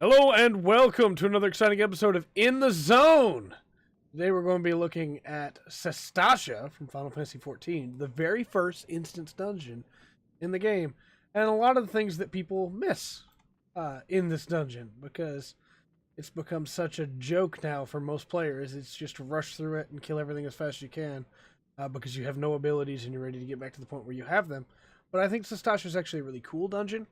Hello and welcome to another exciting episode of In the Zone. Today we're going to be looking at Sastasha from Final Fantasy XIV, the very first instance dungeon in the game, and a lot of the things that people miss in this dungeon because it's become such a joke now for most players. It's just to rush through it and kill everything as fast as you can because you have no abilities and you're ready to get back to the point where you have them. But I think Sastasha is actually a really cool dungeon,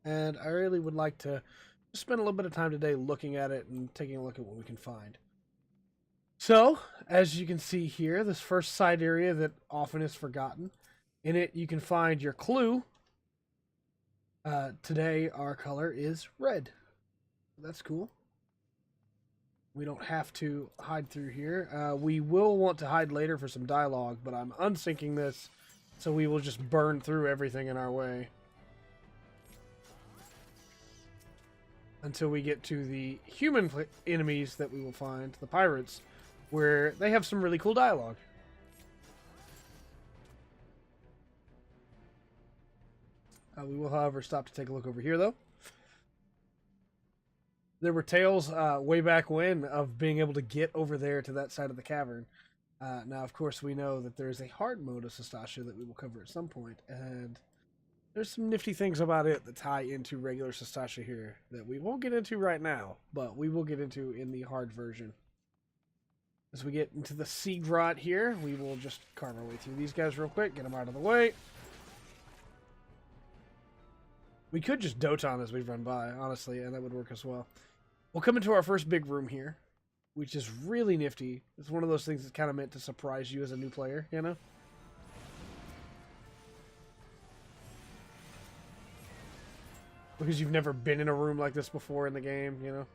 and I really would like to spend a little bit of time today looking at it and taking a look at what we can find. So, as you can see here, this first side area that often is forgotten, in it you can find your clue. Today our color is red. That's cool. We don't have to hide through here. We will want to hide later for some dialogue, but I'm unsyncing this, so we will just burn through everything in our way until we get to the human enemies that we will find, the pirates, where they have some really cool dialogue. We will, however, stop to take a look over here, though. There were tales way back when of being able to get over there to that side of the cavern. Now, of course, we know that there is a hard mode of Sastasha that we will cover at some point, and there's some nifty things about it that tie into regular Sastasha here that we won't get into right now, but we will get into in the hard version. As we get into the seed rot here, we will just carve our way through these guys real quick, get them out of the way. We could just Doton as we run by, honestly, and that would work as well. We'll come into our first big room here, which is really nifty. It's one of those things that's kind of meant to surprise you as a new player, you know? Because you've never been in a room like this before in the game, you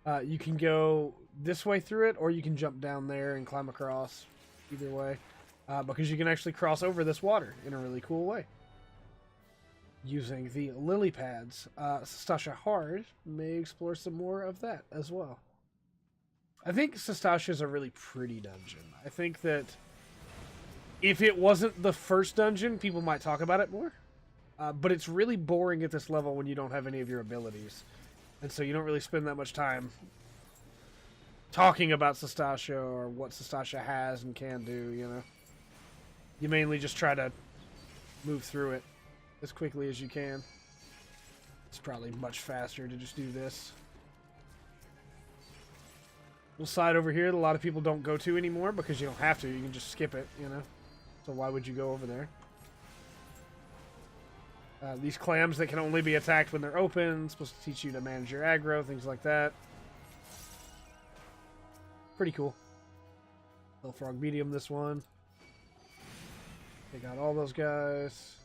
know? You can go this way through it, or you can jump down there and climb across. Either way. Because you can actually cross over this water in a really cool way. Using the lily pads. Sastasha Hard may explore some more of that as well. I think Sastasha is a really pretty dungeon. I think that if it wasn't the first dungeon, people might talk about it more. But it's really boring at this level when you don't have any of your abilities. And so you don't really spend that much time talking about Sastasha or what Sastasha has and can do, you know. You mainly just try to move through it as quickly as you can. It's probably much faster to just do this. Little side over here that a lot of people don't go to anymore because you don't have to. You can just skip it, you know. So why would you go over there? These clams that can only be attacked when they're open. Supposed to teach you to manage your aggro, things like that. Pretty cool. Little frog medium, this one. Take out all those guys.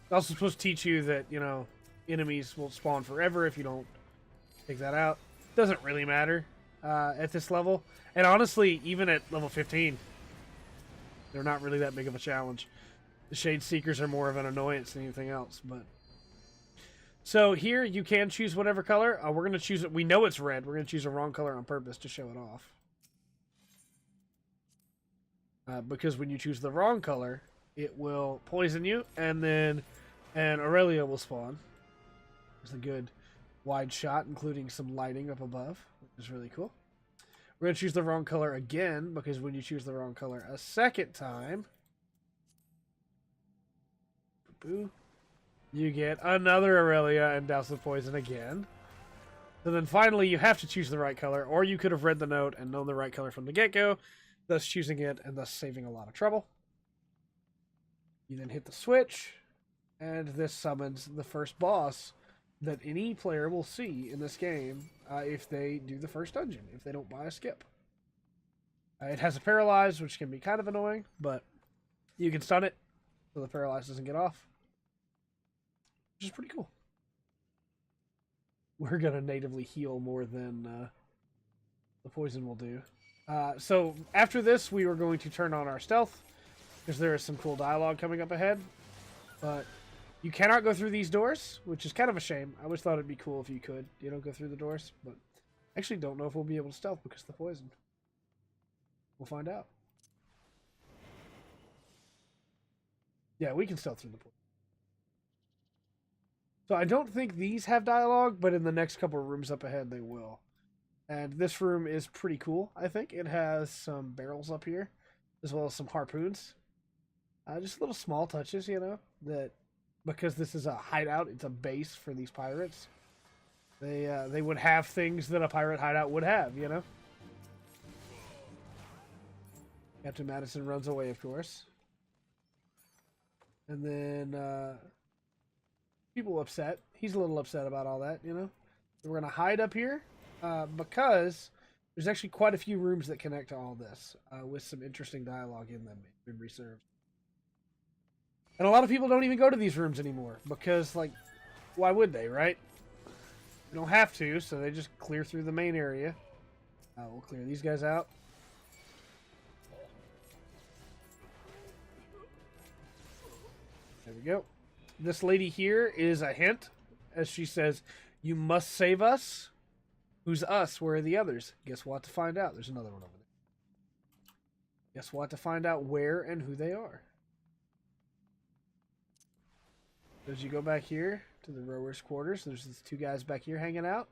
It's also supposed to teach you that, you know, enemies will spawn forever if you don't take that out. Doesn't really matter at this level. And honestly, even at level 15, they're not really that big of a challenge. The Shade Seekers are more of an annoyance than anything else, but... So here, you can choose whatever color. We're going to choose it. We know it's red. We're going to choose a wrong color on purpose to show it off. Because when you choose the wrong color, it will poison you, and then an Aurelia will spawn. There's a good wide shot, including some lighting up above, which is really cool. We're going to choose the wrong color again, because when you choose the wrong color a second time... Boo. You get another Aurelia and douse with poison again. And then finally, you have to choose the right color, or you could have read the note and known the right color from the get-go, thus choosing it and thus saving a lot of trouble. You then hit the switch, and this summons the first boss that any player will see in this game if they do the first dungeon, if they don't buy a skip. It has a paralyze, which can be kind of annoying, but you can stun it so the paralyze doesn't get off. Which is pretty cool. We're going to natively heal more than the poison will do. So after this, we are going to turn on our stealth, because there is some cool dialogue coming up ahead. But you cannot go through these doors, which is kind of a shame. I always thought it'd be cool if you could, you know, go through the doors. But I actually don't know if we'll be able to stealth because of the poison. We'll find out. Yeah, we can stealth through the poison. So I don't think these have dialogue, but in the next couple of rooms up ahead, they will. And this room is pretty cool, I think. It has some barrels up here, as well as some harpoons. Just little small touches, you know, that because this is a hideout, it's a base for these pirates. They would have things that a pirate hideout would have, you know. Captain Madison runs away, of course. And then people upset. He's a little upset about all that, you know. So we're going to hide up here because there's actually quite a few rooms that connect to all this with some interesting dialogue in them in reserved. And a lot of people don't even go to these rooms anymore because, like, why would they, right? They don't have to, so they just clear through the main area. We'll clear these guys out. There we go. This lady here is a hint, as she says, "You must save us." Who's us? Where are the others? Guess we'll have to find out. There's another one over there. Guess we'll have to find out where and who they are. As you go back here to the rowers' quarters, there's these two guys back here hanging out.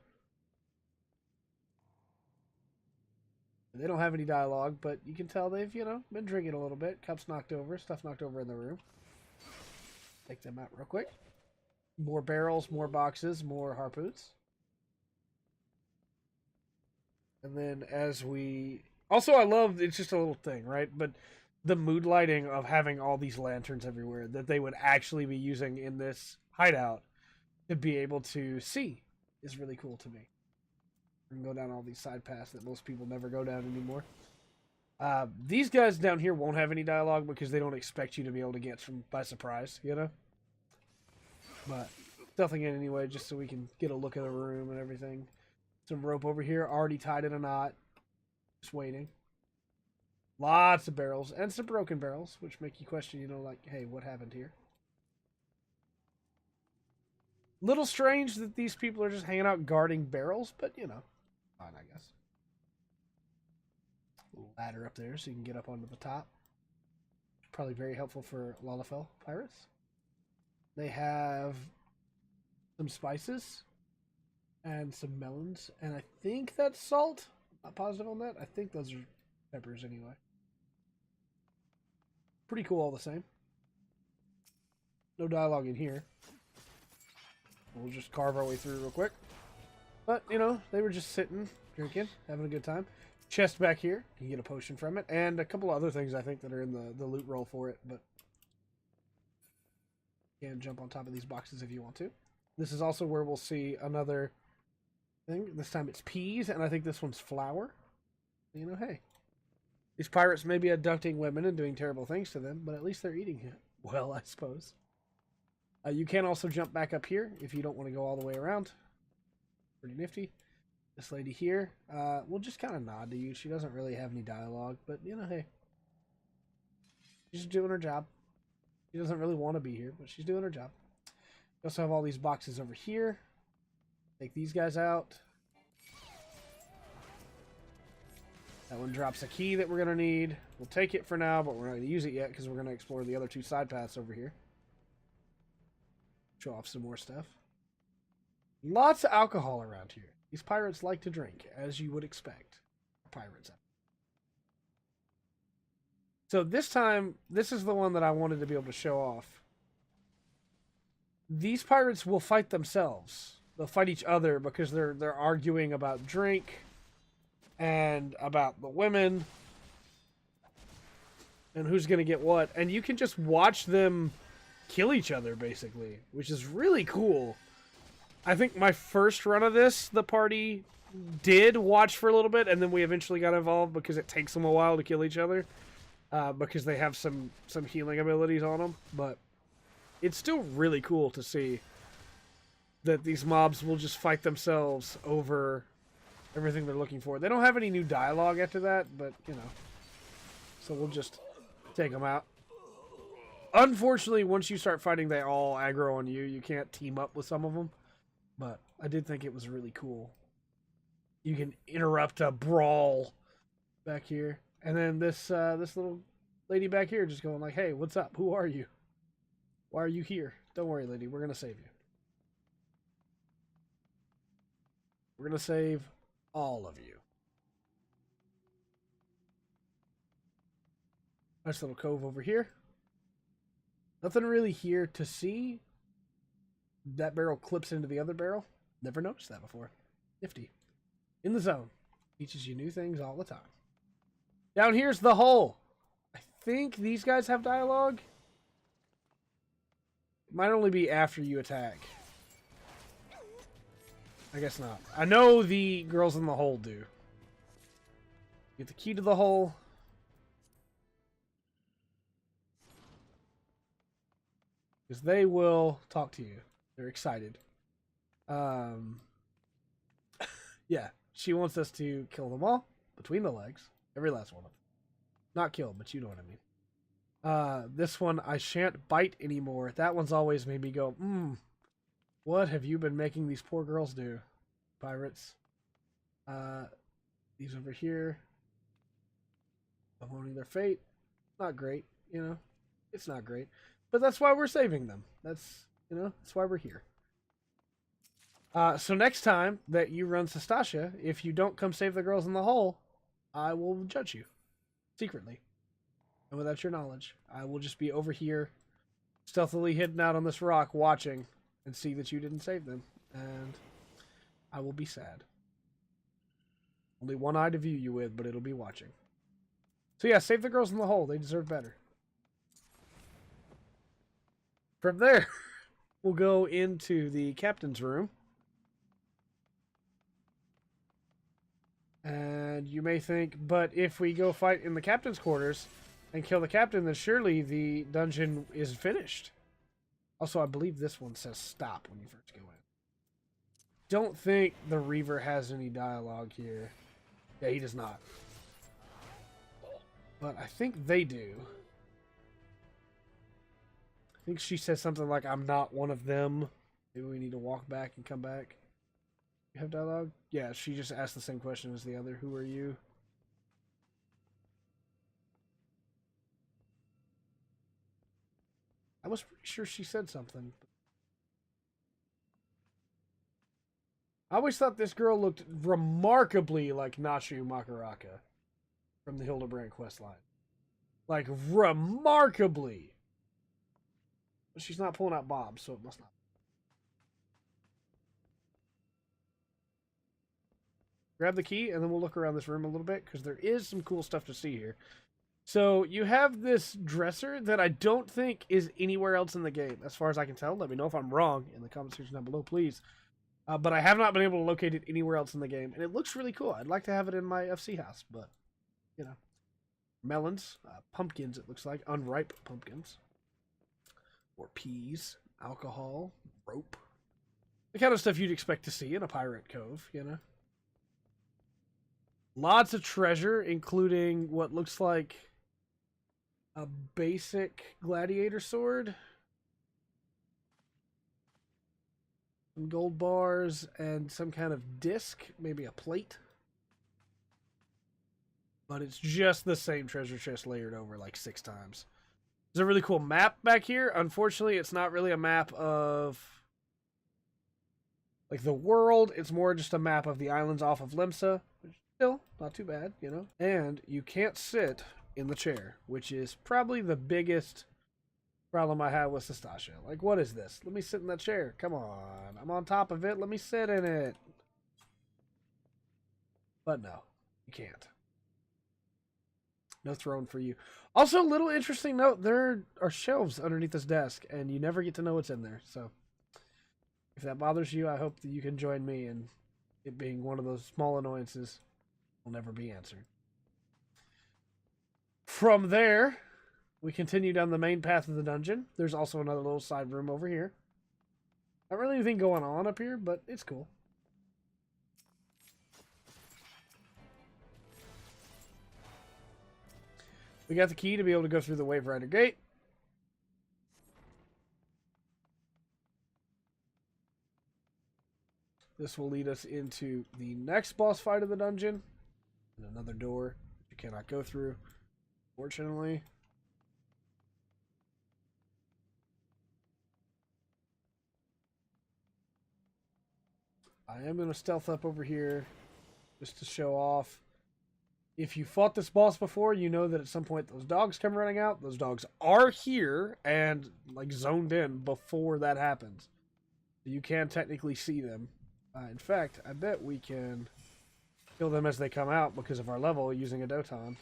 They don't have any dialogue, but you can tell they've, you know, been drinking a little bit. Cups knocked over, stuff knocked over in the room. Take them out real quick. More barrels, more boxes, more harpoons. And then as we... Also, I love, it's just a little thing, right? But the mood lighting of having all these lanterns everywhere that they would actually be using in this hideout to be able to see is really cool to me. We can go down all these side paths that most people never go down anymore. These guys down here won't have any dialogue because they don't expect you to be able to get them by surprise, you know? But stuffing it anyway, just so we can get a look at the room and everything. Some rope over here, already tied in a knot. Just waiting. Lots of barrels, and some broken barrels, which make you question, you know, like, hey, what happened here? Little strange that these people are just hanging out guarding barrels, but, you know, fine, I guess. Little ladder up there so you can get up onto the top. Probably very helpful for Lalafell pirates. They have some spices and some melons, and I think that's salt. Not positive on that. I think those are peppers anyway. Pretty cool all the same. No dialogue in here. We'll just carve our way through real quick. But, you know, they were just sitting, drinking, having a good time. Chest back here. You can get a potion from it. And a couple other things, I think, that are in the loot roll for it. But you can jump on top of these boxes if you want to. This is also where we'll see another thing. This time it's peas, and I think this one's flour. You know, hey. These pirates may be abducting women and doing terrible things to them, but at least they're eating it. Well, I suppose. You can also jump back up here if you don't want to go all the way around. Pretty nifty. This lady here, we'll just kind of nod to you. She doesn't really have any dialogue, but, you know, hey. She's doing her job. She doesn't really want to be here, but she's doing her job. We also have all these boxes over here. Take these guys out. That one drops a key that we're going to need. We'll take it for now, but we're not going to use it yet because we're going to explore the other two side paths over here. Show off some more stuff. Lots of alcohol around here. These pirates like to drink, as you would expect. Pirates. So this time, this is the one that I wanted to be able to show off. These pirates will fight themselves. They'll fight each other because they're arguing about drink and about the women and who's going to get what. And you can just watch them kill each other, basically, which is really cool. I think my first run of this, the party did watch for a little bit, and then we eventually got involved because it takes them a while to kill each other, because they have some healing abilities on them. But it's still really cool to see that these mobs will just fight themselves over everything they're looking for. They don't have any new dialogue after that, but, you know. So we'll just take them out. Unfortunately, once you start fighting, they all aggro on you. You can't team up with some of them. But I did think it was really cool. You can interrupt a brawl back here. And then this little lady back here just going like, hey, what's up? Who are you? Why are you here? Don't worry, lady. We're going to save you. We're going to save all of you. Nice little cove over here. Nothing really here to see. That barrel clips into the other barrel. Never noticed that before. Nifty. In the zone. Teaches you new things all the time. Down here's the hole. I think these guys have dialogue. It might only be after you attack. I guess not. I know the girls in the hole do. Get the key to the hole. Because they will talk to you. They're excited. Yeah, she wants us to kill them all between the legs. Every last one of them. Not kill, but you know what I mean. This one, I shan't bite anymore. That one's always made me go, what have you been making these poor girls do? Pirates. These over here. Bemoaning their fate. Not great, you know. It's not great. But that's why we're saving them. That's why we're here. So next time that you run Sastasha, if you don't come save the girls in the hole, I will judge you. Secretly. And without your knowledge. I will just be over here, stealthily hidden out on this rock, watching, and see that you didn't save them. And I will be sad. Only one eye to view you with, but it'll be watching. So yeah, save the girls in the hole. They deserve better. From there, we'll go into the captain's room. And you may think, but if we go fight in the captain's quarters and kill the captain, then surely the dungeon is finished. Also, I believe this one says stop when you first go in. Don't think the Reaver has any dialogue here. Yeah, he does not. But I think they do. I think she says something like, I'm not one of them. Maybe we need to walk back and come back. You have dialogue? Yeah, she just asked the same question as the other. Who are you? I was pretty sure she said something. I always thought this girl looked remarkably like Nashu Makaraka from the Hildebrand questline. Like, remarkably. But she's not pulling out bombs, so it must not. Grab the key, and then we'll look around this room a little bit, because there is some cool stuff to see here. So, you have this dresser that I don't think is anywhere else in the game, as far as I can tell. Let me know if I'm wrong in the comment section down below, please. But I have not been able to locate it anywhere else in the game, and it looks really cool. I'd like to have it in my FC house, but, you know. Melons, pumpkins, it looks like, unripe pumpkins. Or peas, alcohol, rope. The kind of stuff you'd expect to see in a pirate cove, you know. Lots of treasure, including what looks like a basic gladiator sword. Some gold bars and some kind of disc, maybe a plate. But it's just the same treasure chest layered over like 6 times. There's a really cool map back here. Unfortunately, it's not really a map of like the world. It's more just a map of the islands off of Lemsa. Still, not too bad, you know. And you can't sit in the chair, which is probably the biggest problem I have with Sastasha. Like, what is this? Let me sit in that chair. Come on. I'm on top of it. Let me sit in it. But no, you can't. No throne for you. Also, little interesting note, there are shelves underneath this desk, and you never get to know what's in there. So, if that bothers you, I hope that you can join me in it being one of those small annoyances will never be answered. From there, we continue down the main path of the dungeon. There's also another little side room over here. Not really anything going on up here, but it's cool. We got the key to be able to go through the Wave Rider Gate. This will lead us into the next boss fight of the dungeon. And another door you cannot go through, fortunately. I am going to stealth up over here just to show off. If you fought this boss before, you know that at some point those dogs come running out. Those dogs are here and like zoned in before that happens. You can technically see them. In fact, I bet we can kill them as they come out because of our level using a Doton.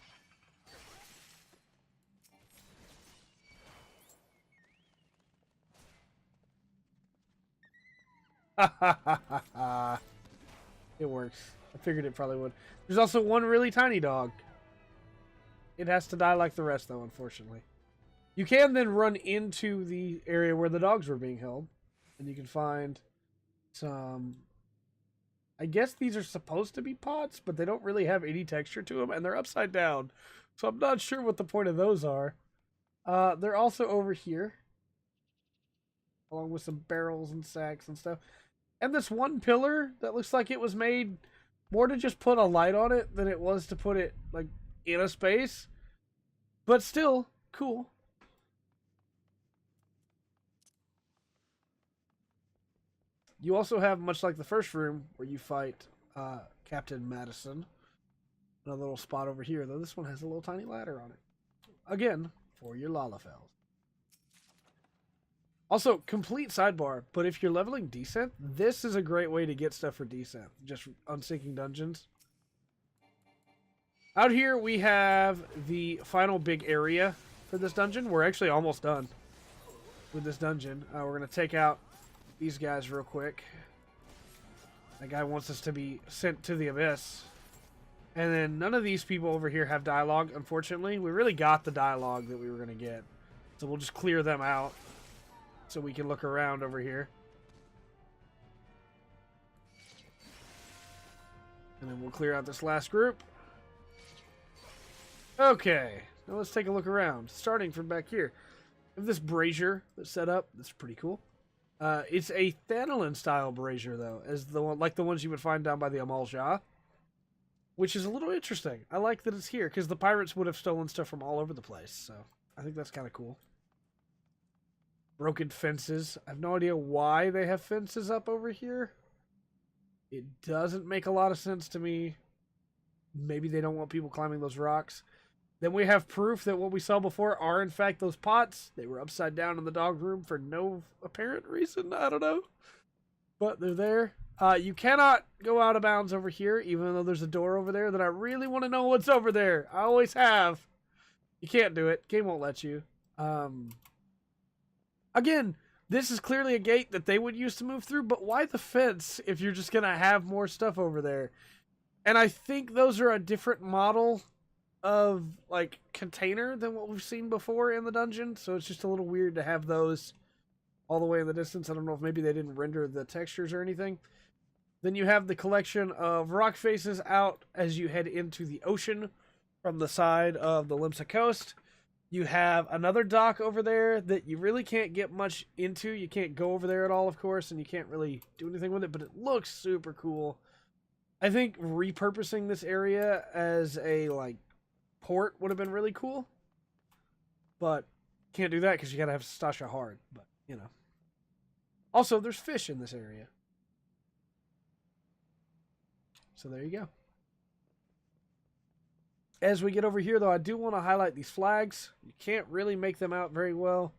It works. I figured it probably would. There's also one really tiny dog. It has to die like the rest, though, unfortunately. You can then run into the area where the dogs were being held. And you can find some... I guess these are supposed to be pots, but they don't really have any texture to them, and they're upside down. So I'm not sure what the point of those are. They're also over here, along with some barrels and sacks and stuff. And this one pillar that looks like it was made more to just put a light on it than it was to put it, like, in a space. But still, cool. You also have, much like the first room, where you fight Captain Madison. Another little spot over here, though this one has a little tiny ladder on it. Again, for your Lalafels. Also, complete sidebar, but if you're leveling Descent, this is a great way to get stuff for Descent. Just unsinking dungeons. Out here, we have the final big area for this dungeon. We're actually almost done with this dungeon. We're going to take out these guys real quick. That guy wants us to be sent to the abyss. And then none of these people over here have dialogue, unfortunately. We really got the dialogue that we were going to get. So we'll just clear them out so we can look around over here. And then we'll clear out this last group. Okay, now let's take a look around. Starting from back here. We have this brazier that's set up. That's pretty cool. It's a Thanalin style brazier, though, as the one, like the ones you would find down by the Amal Jah, which is a little interesting. I like that it's here because the pirates would have stolen stuff from all over the place, so I think that's kind of cool. Broken fences. I have no idea why they have fences up over here. It doesn't make a lot of sense to me. Maybe they don't want people climbing those rocks. Then we have proof that what we saw before are, in fact, those pots. They were upside down in the dog room for no apparent reason. I don't know. But they're there. You cannot go out of bounds over here, even though there's a door over there that I really want to know what's over there. I always have. You can't do it. Game won't let you. Again, this is clearly a gate that they would use to move through, but why the fence if you're just going to have more stuff over there? And I think those are a different model of, like, container than what we've seen before in the dungeon, so it's just a little weird to have those all the way in the distance. I don't know if maybe they didn't render the textures or anything. Then you have the collection of rock faces out as you head into the ocean from the side of the Limsa coast. You have another dock over there that you really can't get much into. You can't go over there at all, of course, and you can't really do anything with it, but it looks super cool. I think repurposing this area as a, like, port would have been really cool. But can't do that because you gotta have Sastasha hard, but, you know. Also, there's fish in this area. So there you go. As we get over here, though, I do want to highlight these flags. You can't really make them out very well.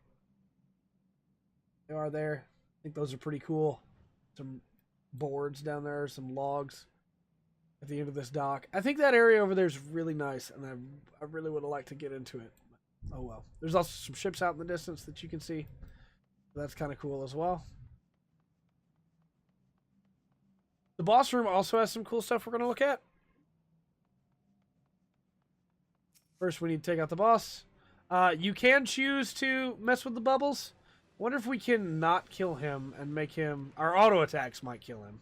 They are there. I think those are pretty cool. Some boards down there, some logs at the end of this dock. I think that area over there is really nice, and I really would have liked to get into it. Oh well. There's also some ships out in the distance that you can see. That's kind of cool as well. The boss room also has some cool stuff we're going to look at. First, we need to take out the boss. You can choose to mess with the bubbles. Wonder if we can not kill him and make him... Our auto attacks might kill him.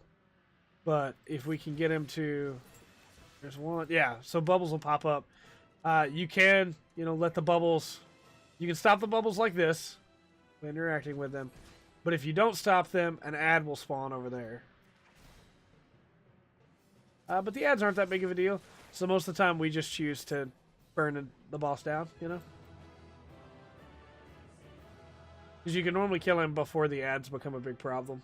But if we can get him to... There's one... Yeah, so bubbles will pop up. You can, you know, let the bubbles... You can stop the bubbles like this when interacting with them. But if you don't stop them, an ad will spawn over there. But the ads aren't that big of a deal. So most of the time we just choose to burn the boss down, you know? Because you can normally kill him before the ads become a big problem.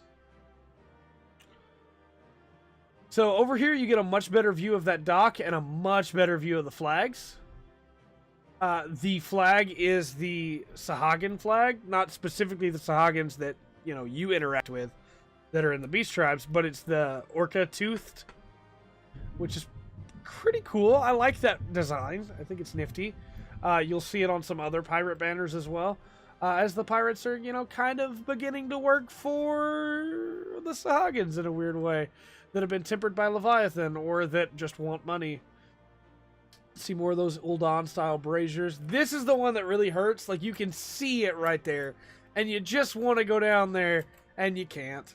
So over here, you get a much better view of that dock and a much better view of the flags. The flag is the Sahagin flag, not specifically the Sahagins that, you know, you interact with that are in the beast tribes, but it's the orca-toothed, which is pretty cool. I like that design. I think it's nifty. You'll see it on some other pirate banners as well, as the pirates are, you know, kind of beginning to work for the Sahagins in a weird way, that have been tempered by Leviathan or that just want money. See more of those Uldan style braziers. This is the one that really hurts. Like, you can see it right there, and you just want to go down there and you can't.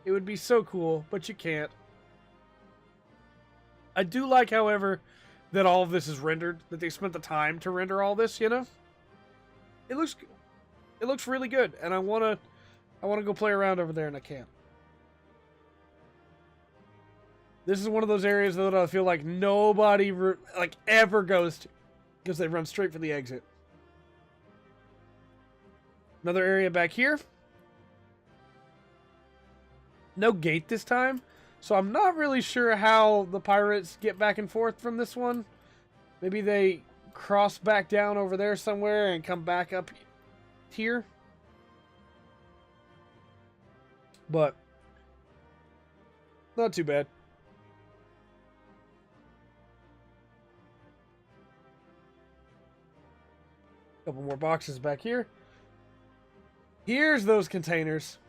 It would be so cool, but you can't. I do like, however, that all of this is rendered, that they spent the time to render all this, you know? It looks really good, and I want to go play around over there, and I can't. This is one of those areas that I feel like nobody ever goes to, because they run straight for the exit. Another area back here. No gate this time, so I'm not really sure how the pirates get back and forth from this one. Maybe they cross back down over there somewhere and come back up here. But not too bad. Couple more boxes back here. Here's those containers.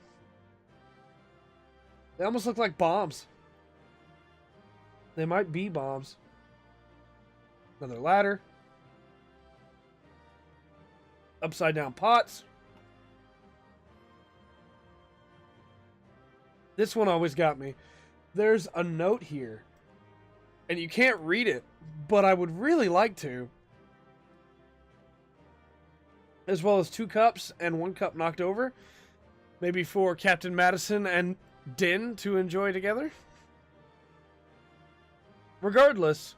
They almost look like bombs. They might be bombs. Another ladder. Upside down pots. This one always got me. There's a note here, and you can't read it, but I would really like to. As well as 2 cups and 1 cup knocked over. Maybe for Captain Madison and Din to enjoy together. Regardless,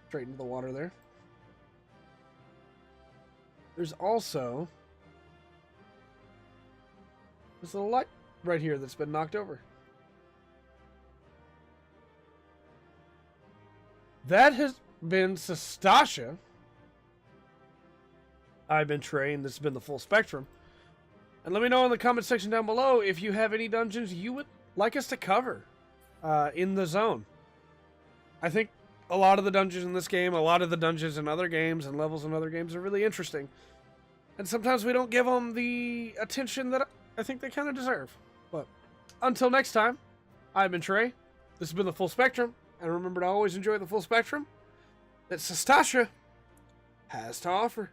straight into the water there. There's also this little light right here that's been knocked over. That has been Sastasha. I've been Trey, and this has been the Full Spectrum. And let me know in the comment section down below if you have any dungeons you would like us to cover in the zone. I think a lot of the dungeons in this game, a lot of the dungeons in other games and levels in other games are really interesting. And sometimes we don't give them the attention that I think they kind of deserve. But until next time, I've been Trey. This has been the Full Spectrum. And remember to always enjoy the Full Spectrum that Sastasha has to offer.